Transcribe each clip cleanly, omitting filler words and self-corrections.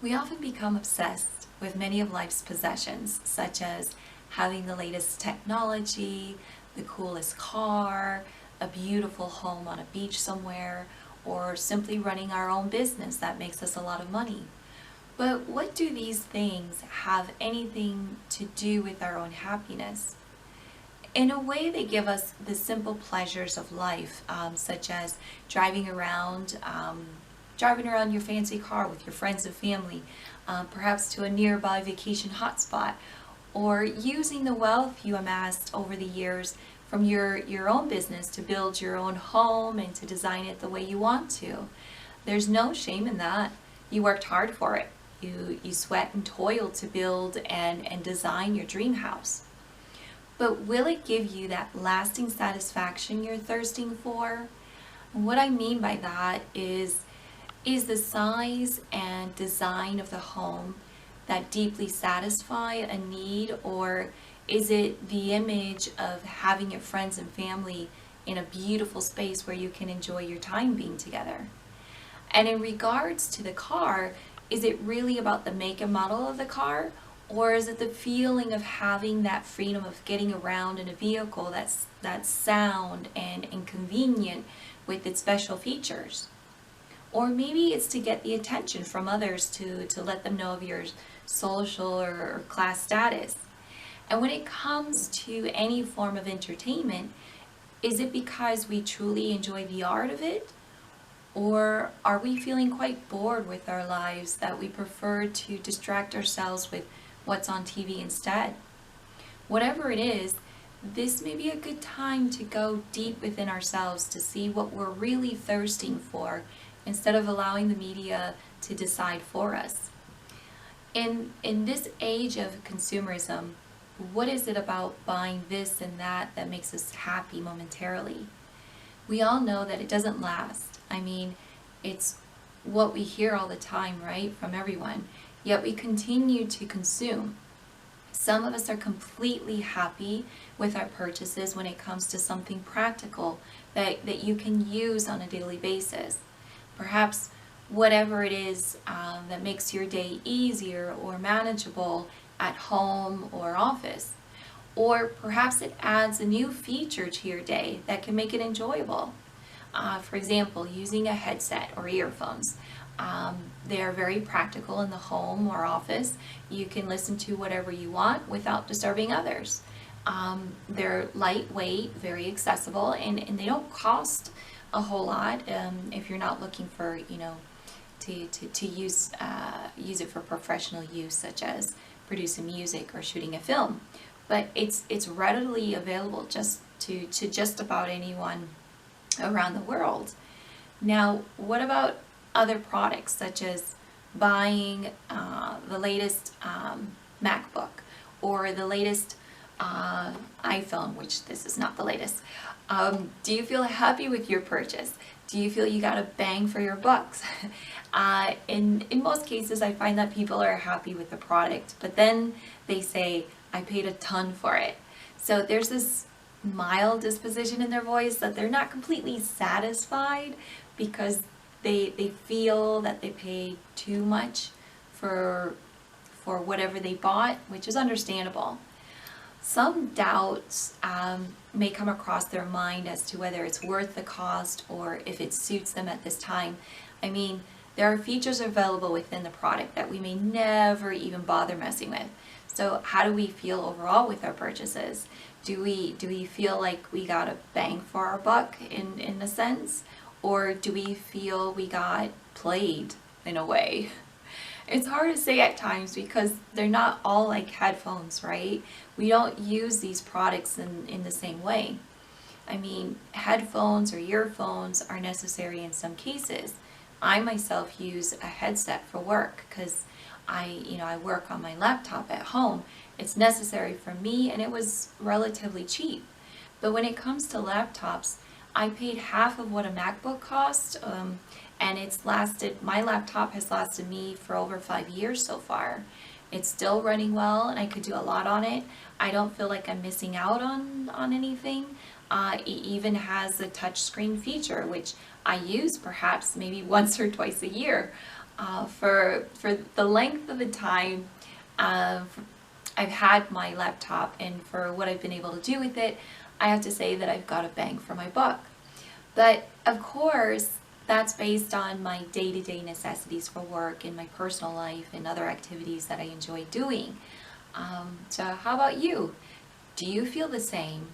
We often become obsessed with many of life's possessions, such as having the latest technology, the coolest car, a beautiful home on a beach somewhere, or simply running our own business that makes us a lot of money. But what do these things have anything to do with our own happiness? In a way, they give us the simple pleasures of life, such as driving around your fancy car with your friends and family, perhaps to a nearby vacation hotspot, or using the wealth you amassed over the years from your own business to build your own home and to design it the way you want to. There's no shame in that. You worked hard for it. You sweat and toil to build and design your dream house. But will it give you that lasting satisfaction you're thirsting for? And what I mean by that is the size and design of the home that deeply satisfy a need, or is it the image of having your friends and family in a beautiful space where you can enjoy your time being together? And in regards to the car, is it really about the make and model of the car? Or is it the feeling of having that freedom of getting around in a vehicle that's sound and convenient with its special features? Or maybe it's to get the attention from others to let them know of your social or class status. And when it comes to any form of entertainment, is it because we truly enjoy the art of it? Or are we feeling quite bored with our lives that we prefer to distract ourselves with what's on TV instead? Whatever it is, this may be a good time to go deep within ourselves to see what we're really thirsting for instead of allowing the media to decide for us. In this age of consumerism, what is it about buying this and that makes us happy momentarily? We all know that it doesn't last. I mean, it's what we hear all the time, right, from everyone. Yet we continue to consume. Some of us are completely happy with our purchases when it comes to something practical that you can use on a daily basis. Perhaps whatever it is that makes your day easier or manageable at home or office. Or perhaps it adds a new feature to your day that can make it enjoyable. For example, using a headset or earphones. They are very practical in the home or office. You can listen to whatever you want without disturbing others. They're lightweight, very accessible, and they don't cost a whole lot if you're not looking for, to use it for professional use, such as producing music or shooting a film. But it's readily available to just about anyone around the world. Now, what about other products, such as buying the latest MacBook or the latest iPhone, which this is not the latest? Do you feel happy with your purchase? Do you feel you got a bang for your bucks? In most cases, I find that people are happy with the product, but then they say, I paid a ton for it. So there's this mild disposition in their voice that they're not completely satisfied because they feel that they paid too much for whatever they bought, which is understandable. Some doubts may come across their mind as to whether it's worth the cost or if it suits them at this time. I mean, there are features available within the product that we may never even bother messing with. So how do we feel overall with our purchases? Do we feel like we got a bang for our buck in a sense? Or do we feel we got played in a way? It's hard to say at times because they're not all like headphones, right? We don't use these products in the same way. I mean, headphones or earphones are necessary in some cases. I myself use a headset for work because I work on my laptop at home. It's necessary for me, and it was relatively cheap. But when it comes to laptops, I paid half of what a MacBook cost, and my laptop has lasted me for over 5 years so far. It's still running well, and I could do a lot on it. I don't feel like I'm missing out on anything. It even has a touchscreen feature, which I use perhaps maybe once or twice a year. For the length of the time I've had my laptop, and for what I've been able to do with it, I have to say that I've got a bang for my buck. But of course, that's based on my day-to-day necessities for work and my personal life and other activities that I enjoy doing. So how about you? Do you feel the same?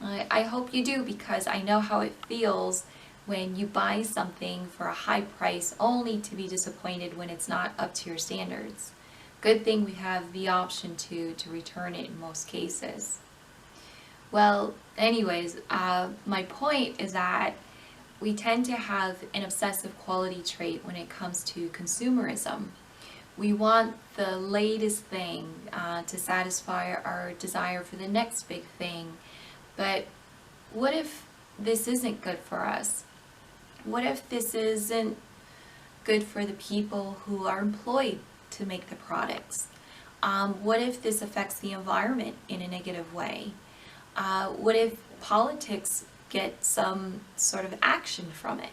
I hope you do, because I know how it feels when you buy something for a high price only to be disappointed when it's not up to your standards. Good thing we have the option to return it in most cases. Well, anyways, my point is that we tend to have an obsessive quality trait when it comes to consumerism. We want the latest thing to satisfy our desire for the next big thing. But what if this isn't good for us? What if this isn't good for the people who are employed to make the products? What if this affects the environment in a negative way? What if politics get some sort of action from it?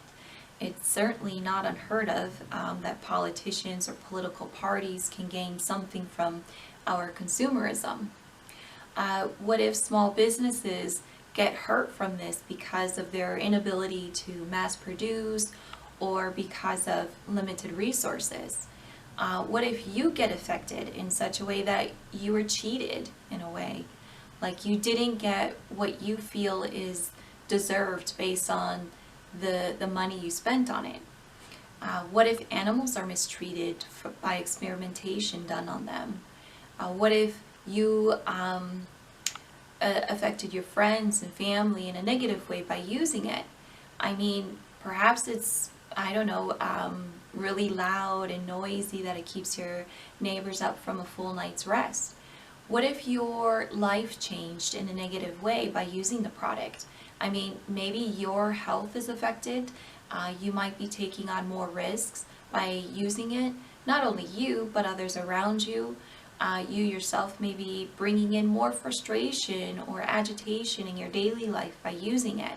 It's certainly not unheard of that politicians or political parties can gain something from our consumerism. What if small businesses get hurt from this because of their inability to mass produce or because of limited resources? What if you get affected in such a way that you were cheated in a way? Like you didn't get what you feel is deserved based on the money you spent on it? What if animals are mistreated by experimentation done on them? What if you affected your friends and family in a negative way by using it? I mean, perhaps it's, I don't know, really loud and noisy that it keeps your neighbors up from a full night's rest. What if your life changed in a negative way by using the product? I mean, maybe your health is affected. You might be taking on more risks by using it. Not only you, but others around you. You yourself may be bringing in more frustration or agitation in your daily life by using it.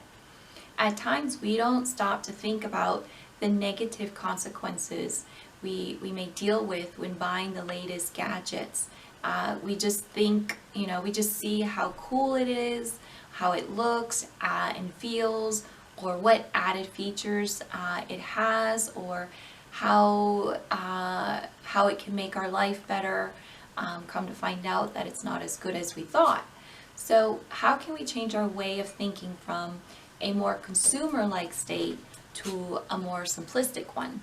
At times, we don't stop to think about the negative consequences we may deal with when buying the latest gadgets. We just think, we just see how cool it is, how it looks and feels, or what added features it has, or how it can make our life better. Come to find out that it's not as good as we thought. So how can we change our way of thinking from a more consumer-like state to a more simplistic one?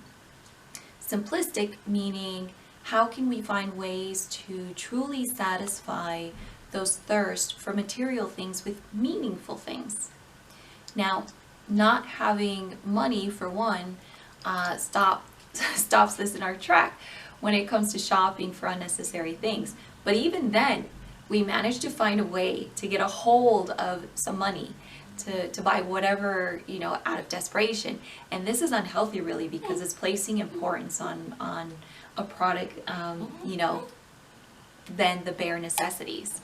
Simplistic meaning, how can we find ways to truly satisfy those thirst for material things with meaningful things? Now, not having money, for one, stops this in our track when it comes to shopping for unnecessary things. But even then, we manage to find a way to get a hold of some money to buy whatever, out of desperation. And this is unhealthy, really, because it's placing importance on a product, than the bare necessities.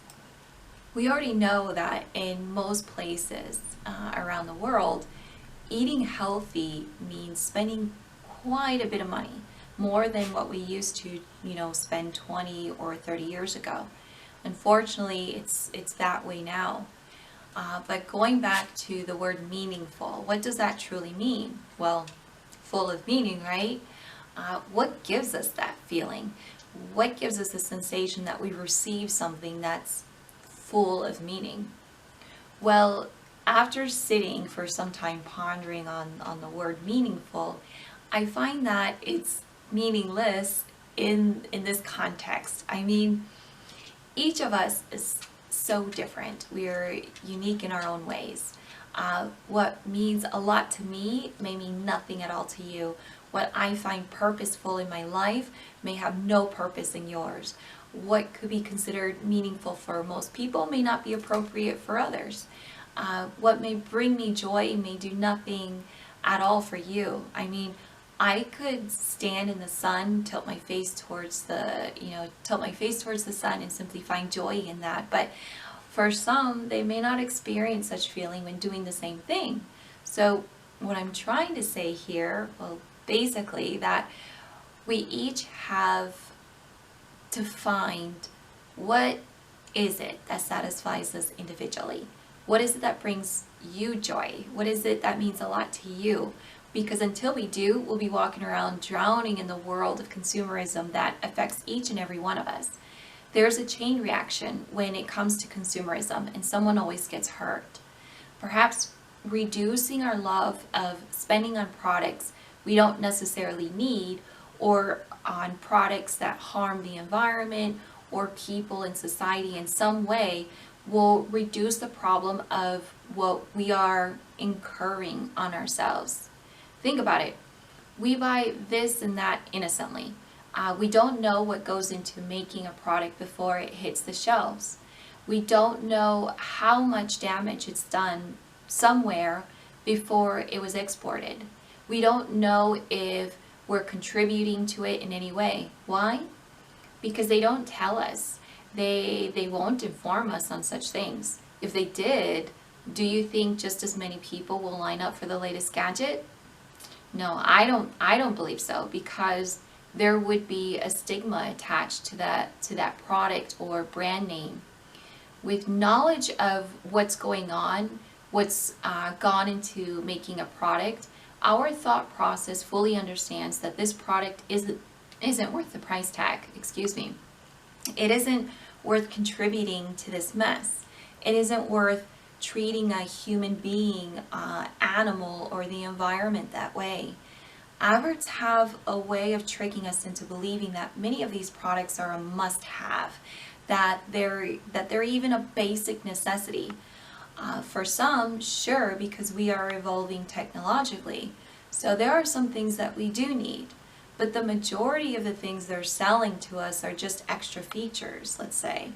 We already know that in most places around the world, eating healthy means spending quite a bit of money, more than what we used to, spend 20 or 30 years ago. Unfortunately, it's that way now. But going back to the word meaningful, what does that truly mean? Well, full of meaning, right? What gives us that feeling? What gives us the sensation that we receive something that's full of meaning? Well, after sitting for some time pondering on the word meaningful, I find that it's meaningless in this context. I mean, each of us is so different. We are unique in our own ways. What means a lot to me may mean nothing at all to you. What I find purposeful in my life may have no purpose in yours. What could be considered meaningful for most people may not be appropriate for others. What may bring me joy may do nothing at all for you. I mean, I could stand in the sun, tilt my face towards the sun and simply find joy in that. But for some, they may not experience such feeling when doing the same thing. So what I'm trying to say here, well, basically that we each have to find what is it that satisfies us individually. What is it that brings you joy? What is it that means a lot to you? Because until we do, we'll be walking around drowning in the world of consumerism that affects each and every one of us. There's a chain reaction when it comes to consumerism, and someone always gets hurt. Perhaps reducing our love of spending on products we don't necessarily need, or on products that harm the environment or people in society in some way, will reduce the problem of what we are incurring on ourselves. Think about it. We buy this and that innocently. We don't know what goes into making a product before it hits the shelves. We don't know how much damage it's done somewhere before it was exported. We don't know if we're contributing to it in any way. Why? Because they don't tell us. They won't inform us on such things. If they did, do you think just as many people will line up for the latest gadget? No, I don't believe so, because there would be a stigma attached to that product or brand name. With knowledge of what's going on, what's gone into making a product, our thought process fully understands that this product isn't worth the price tag. It isn't worth contributing to this mess. It isn't worth treating a human being, animal, or the environment that way. Adverts have a way of tricking us into believing that many of these products are a must-have, that they're even a basic necessity. For some, sure, because we are evolving technologically. So there are some things that we do need. But the majority of the things they're selling to us are just extra features, let's say.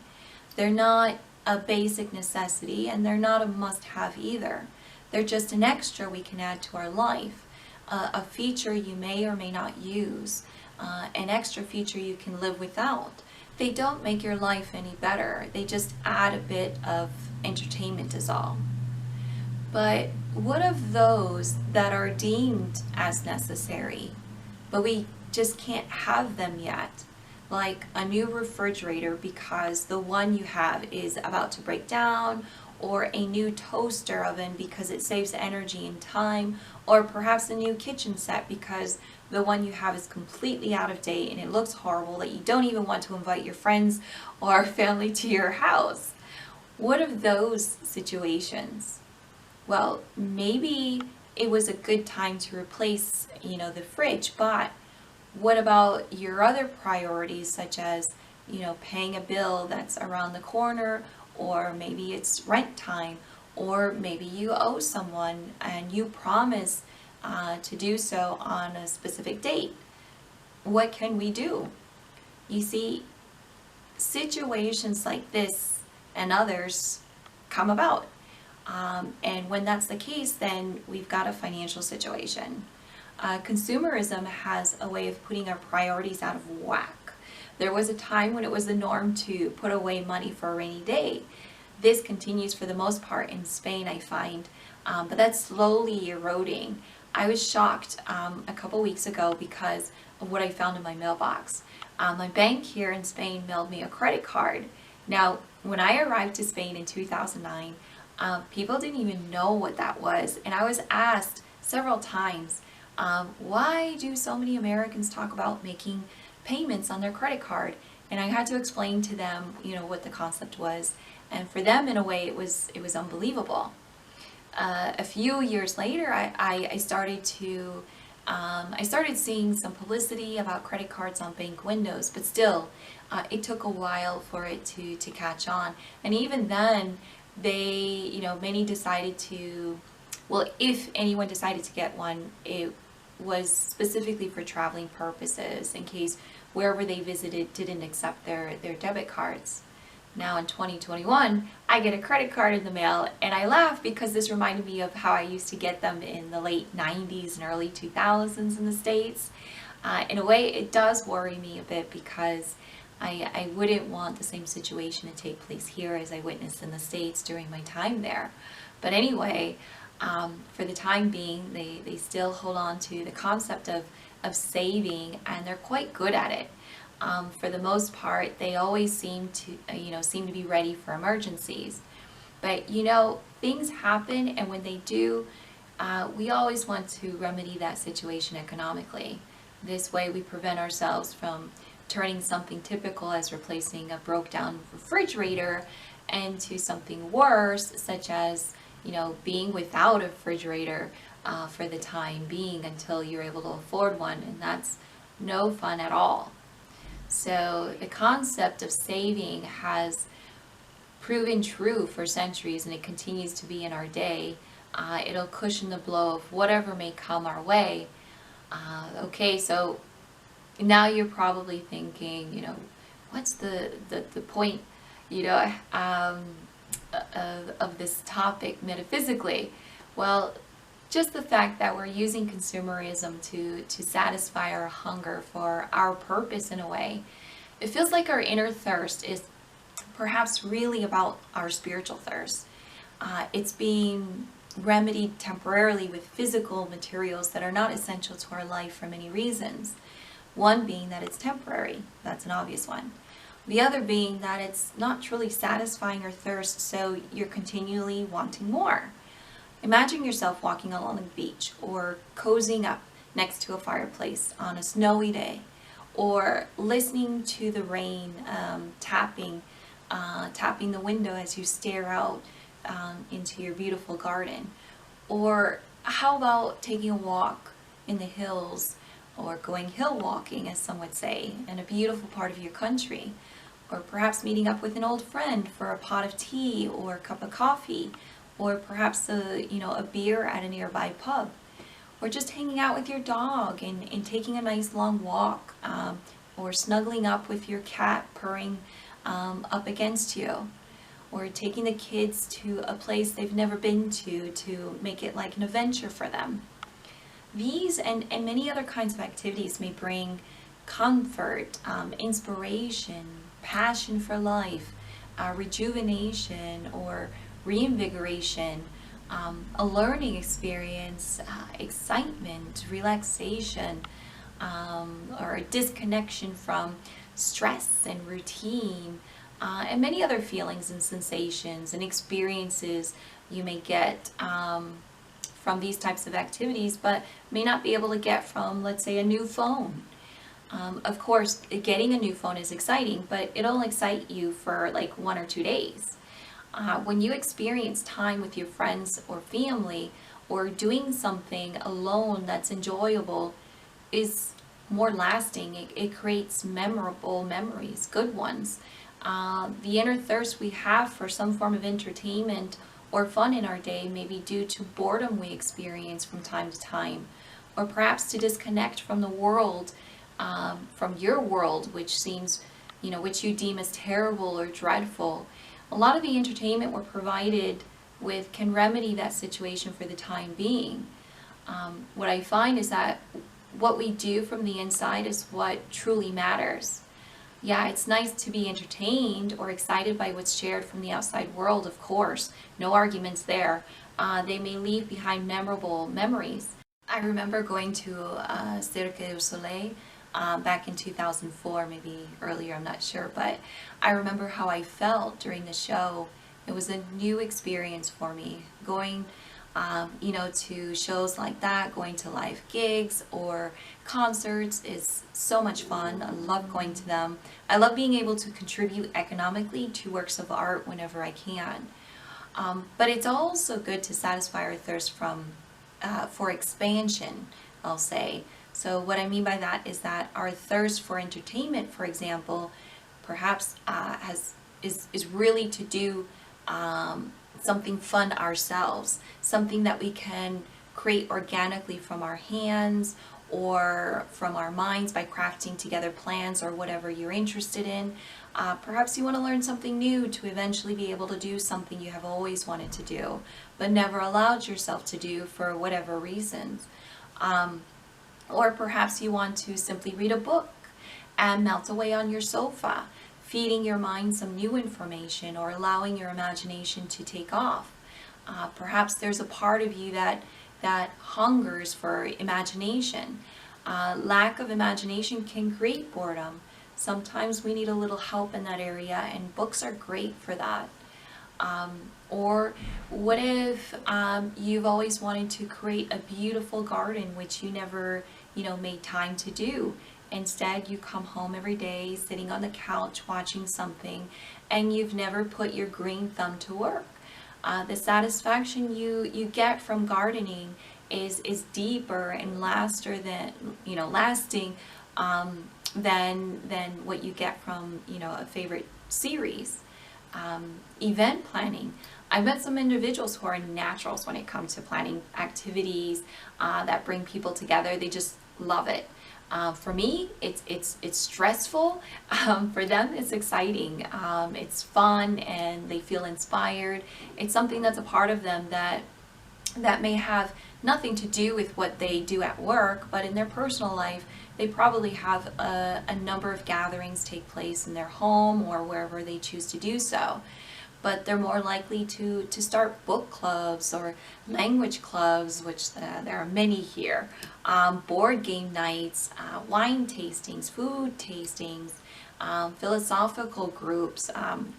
They're not a basic necessity, and they're not a must-have either. They're just an extra we can add to our life. A feature you may or may not use. An extra feature you can live without. They don't make your life any better. They just add a bit of entertainment is all. But what of those that are deemed as necessary, but we just can't have them yet? Like a new refrigerator because the one you have is about to break down, or a new toaster oven because it saves energy and time, or perhaps a new kitchen set because the one you have is completely out of date and it looks horrible that you don't even want to invite your friends or family to your house. What of those situations? Well, maybe it was a good time to replace, the fridge, but what about your other priorities, such as, paying a bill that's around the corner, or maybe it's rent time, or maybe you owe someone and you promise to do so on a specific date? What can we do? You see, situations like this and others come about. And when that's the case, then we've got a financial situation. Consumerism has a way of putting our priorities out of whack. There was a time when it was the norm to put away money for a rainy day. This continues for the most part in Spain, I find, but that's slowly eroding. I was shocked a couple weeks ago because of what I found in my mailbox. My bank here in Spain mailed me a credit card. Now, when I arrived to Spain in 2009, people didn't even know what that was, and I was asked several times, why do so many Americans talk about making payments on their credit card? And I had to explain to them, what the concept was, and for them, in a way, it was unbelievable. A few years later, I started seeing some publicity about credit cards on bank windows, but still, it took a while for it to catch on. And even then, many decided to, well, if anyone decided to get one, it was specifically for traveling purposes, in case wherever they visited didn't accept their debit cards. Now in 2021, I get a credit card in the mail, and I laugh because this reminded me of how I used to get them in the late 90s and early 2000s in the States. In a way, it does worry me a bit because I wouldn't want the same situation to take place here as I witnessed in the States during my time there. But anyway, for the time being, they still hold on to the concept of of saving, and they're quite good at it. For the most part, they always seem to be ready for emergencies. But things happen, and when they do, we always want to remedy that situation economically. This way we prevent ourselves from turning something typical as replacing a broke down refrigerator into something worse, such as being without a refrigerator for the time being until you're able to afford one, and that's no fun at all. So the concept of saving has proven true for centuries, and it continues to be in our day. It'll cushion the blow of whatever may come our way. Okay, so now you're probably thinking, what's the point, of this topic metaphysically? Well, just the fact that we're using consumerism to satisfy our hunger for our purpose in a way. It feels like our inner thirst is perhaps really about our spiritual thirst. It's being remedied temporarily with physical materials that are not essential to our life for many reasons. One being that it's temporary. That's an obvious one. The other being that it's not truly satisfying our thirst, so you're continually wanting more. Imagine yourself walking along the beach or cozying up next to a fireplace on a snowy day, or listening to the rain tapping the window as you stare out into your beautiful garden. Or how about taking a walk in the hills, or going hill walking, as some would say, in a beautiful part of your country? Or perhaps meeting up with an old friend for a pot of tea or a cup of coffee, or perhaps a beer at a nearby pub, or just hanging out with your dog and taking a nice long walk, or snuggling up with your cat purring up against you, or taking the kids to a place they've never been to make it like an adventure for them. These and many other kinds of activities may bring comfort, inspiration, passion for life, rejuvenation or reinvigoration, a learning experience, excitement, relaxation, or a disconnection from stress and routine, and many other feelings and sensations and experiences you may get from these types of activities, but may not be able to get from, let's say, a new phone. Of course, getting a new phone is exciting, but it'll excite you for like 1 or 2 days. When you experience time with your friends or family, or doing something alone that's enjoyable, is more lasting. It creates memorable memories, good ones. The inner thirst we have for some form of entertainment or fun in our day may be due to boredom we experience from time to time, or perhaps to disconnect from the world, from your world, which seems, which you deem as terrible or dreadful. A lot of the entertainment we're provided with can remedy that situation for the time being. What I find is that what we do from the inside is what truly matters. Yeah, it's nice to be entertained or excited by what's shared from the outside world, of course. No arguments there. They may leave behind memorable memories. I remember going to Cirque du Soleil back in 2004, maybe earlier, I'm not sure, but I remember how I felt during the show. It was a new experience for me. Going to shows like that, going to live gigs or concerts is so much fun. I love going to them. I love being able to contribute economically to works of art whenever I can. But it's also good to satisfy our thirst for expansion, I'll say. So what I mean by that is that our thirst for entertainment, for example, perhaps is really to do something fun ourselves, something that we can create organically from our hands or from our minds by crafting together plans or whatever you're interested in. Perhaps you want to learn something new to eventually be able to do something you have always wanted to do, but never allowed yourself to do for whatever reasons. Or perhaps you want to simply read a book and melt away on your sofa, feeding your mind some new information or allowing your imagination to take off. Perhaps there's a part of you that hungers for imagination. Lack of imagination can create boredom. Sometimes we need a little help in that area, and books are great for that. Or what if you've always wanted to create a beautiful garden, which you never, made time to do? Instead, you come home every day, sitting on the couch, watching something, and you've never put your green thumb to work. The satisfaction you get from gardening is deeper and lasting than what you get from a favorite series. Event planning. I've met some individuals who are naturals when it comes to planning activities that bring people together. They just love it. For me, it's stressful. For them, it's exciting. It's fun, and they feel inspired. It's something that's a part of them that may have nothing to do with what they do at work, but in their personal life, they probably have a number of gatherings take place in their home or wherever they choose to do so. But they're more likely to start book clubs or language clubs, which there are many here, board game nights, wine tastings, food tastings, philosophical groups,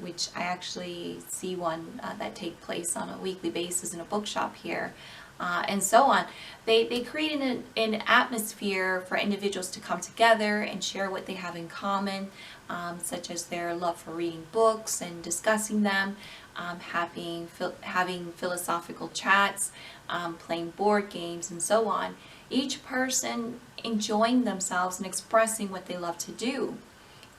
which I actually see one that take place on a weekly basis in a bookshop here, and so on. They create an atmosphere for individuals to come together and share what they have in common, such as their love for reading books and discussing them, having philosophical chats, playing board games, and so on. Each person enjoying themselves and expressing what they love to do.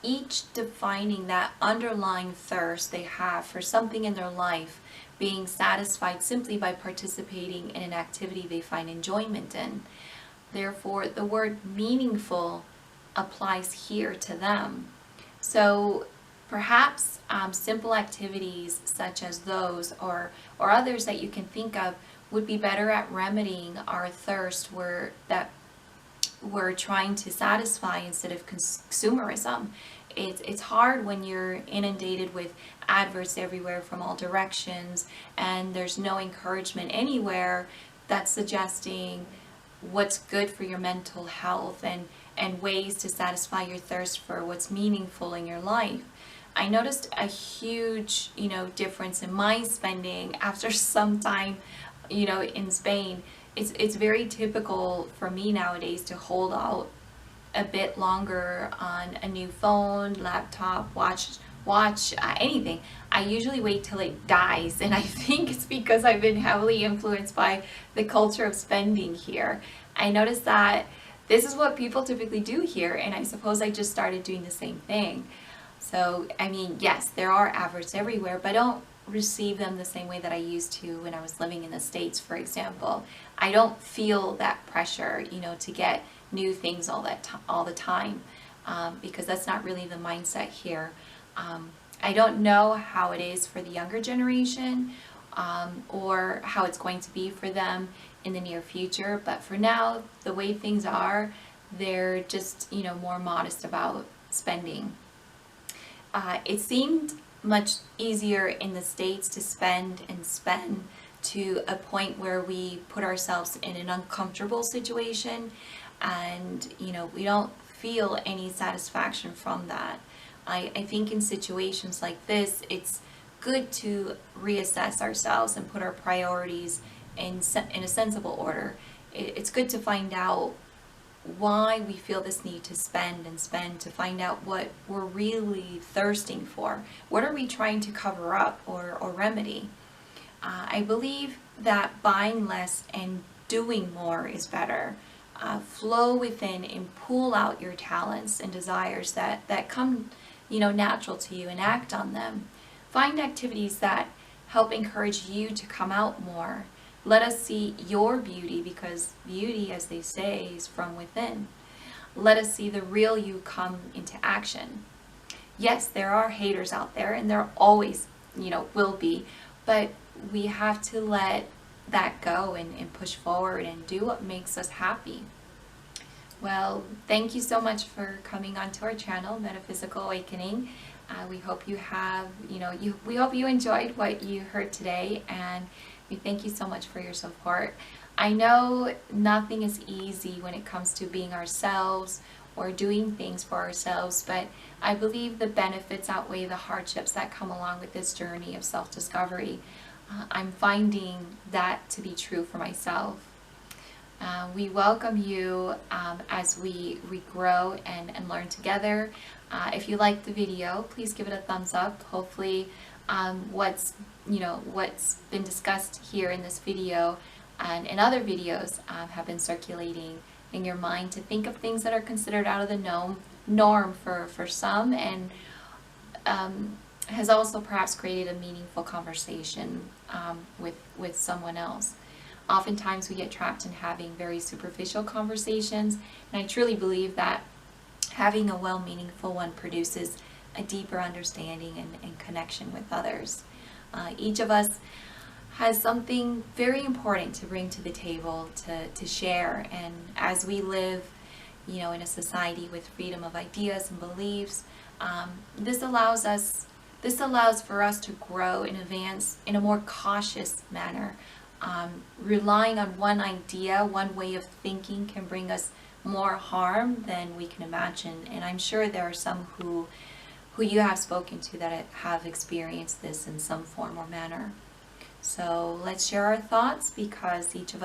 Each defining that underlying thirst they have for something in their life, being satisfied simply by participating in an activity they find enjoyment in. Therefore, the word meaningful applies here to them. So perhaps simple activities such as those or others that you can think of would be better at remedying our thirst that we're trying to satisfy instead of consumerism. It's hard when you're inundated with adverts everywhere from all directions, and there's no encouragement anywhere that's suggesting what's good for your mental health and ways to satisfy your thirst for what's meaningful in your life. I noticed a huge, difference in my spending after some time, in Spain. It's very typical for me nowadays to hold out a bit longer on a new phone, laptop, watch, anything. I usually wait till it dies, and I think it's because I've been heavily influenced by the culture of spending here. I noticed that this is what people typically do here, and I suppose I just started doing the same thing. So, yes, there are adverts everywhere, but I don't receive them the same way that I used to when I was living in the States, for example. I don't feel that pressure, to get new things all the time, because that's not really the mindset here. I don't know how it is for the younger generation, or how it's going to be for them in the near future, but for now, the way things are, they're just more modest about spending. It seemed much easier in the States to spend to a point where we put ourselves in an uncomfortable situation, and we don't feel any satisfaction from that. I think in situations like this, it's good to reassess ourselves and put our priorities in a sensible order. It's good to find out why we feel this need to spend, to find out what we're really thirsting for. What are we trying to cover up or remedy? I believe that buying less and doing more is better. Flow within and pull out your talents and desires that come natural to you, and act on them. Find activities that help encourage you to come out more. Let us see your beauty, because beauty, as they say, is from within. Let us see the real you come into action. Yes, there are haters out there, and there always, will be, but we have to let that go and push forward and do what makes us happy. Well, thank you so much for coming onto our channel, Metaphysical Awakening. We hope you have, we hope you enjoyed what you heard today, and We thank you so much for your support. I know nothing is easy when it comes to being ourselves or doing things for ourselves, but I believe the benefits outweigh the hardships that come along with this journey of self-discovery. I'm finding that to be true for myself. We welcome you as we grow and learn together. If you liked the video, please give it a thumbs up. Hopefully what's been discussed here in this video and in other videos have been circulating in your mind to think of things that are considered out of the norm for some, and has also perhaps created a meaningful conversation with someone else. Oftentimes we get trapped in having very superficial conversations, and I truly believe that having a well-meaningful one produces a deeper understanding and connection with others. Each of us has something very important to bring to the table to share, and as we live in a society with freedom of ideas and beliefs, this allows for us to grow and advance in a more cautious manner. Relying on one idea, one way of thinking can bring us more harm than we can imagine, and I'm sure there are some who you have spoken to that have experienced this in some form or manner. So let's share our thoughts, because each of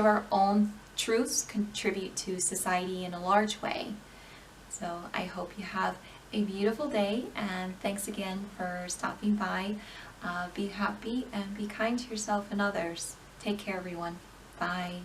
our own truths contribute to society in a large way. So I hope you have a beautiful day, and thanks again for stopping by. Be happy and be kind to yourself and others. Take care, everyone. Bye.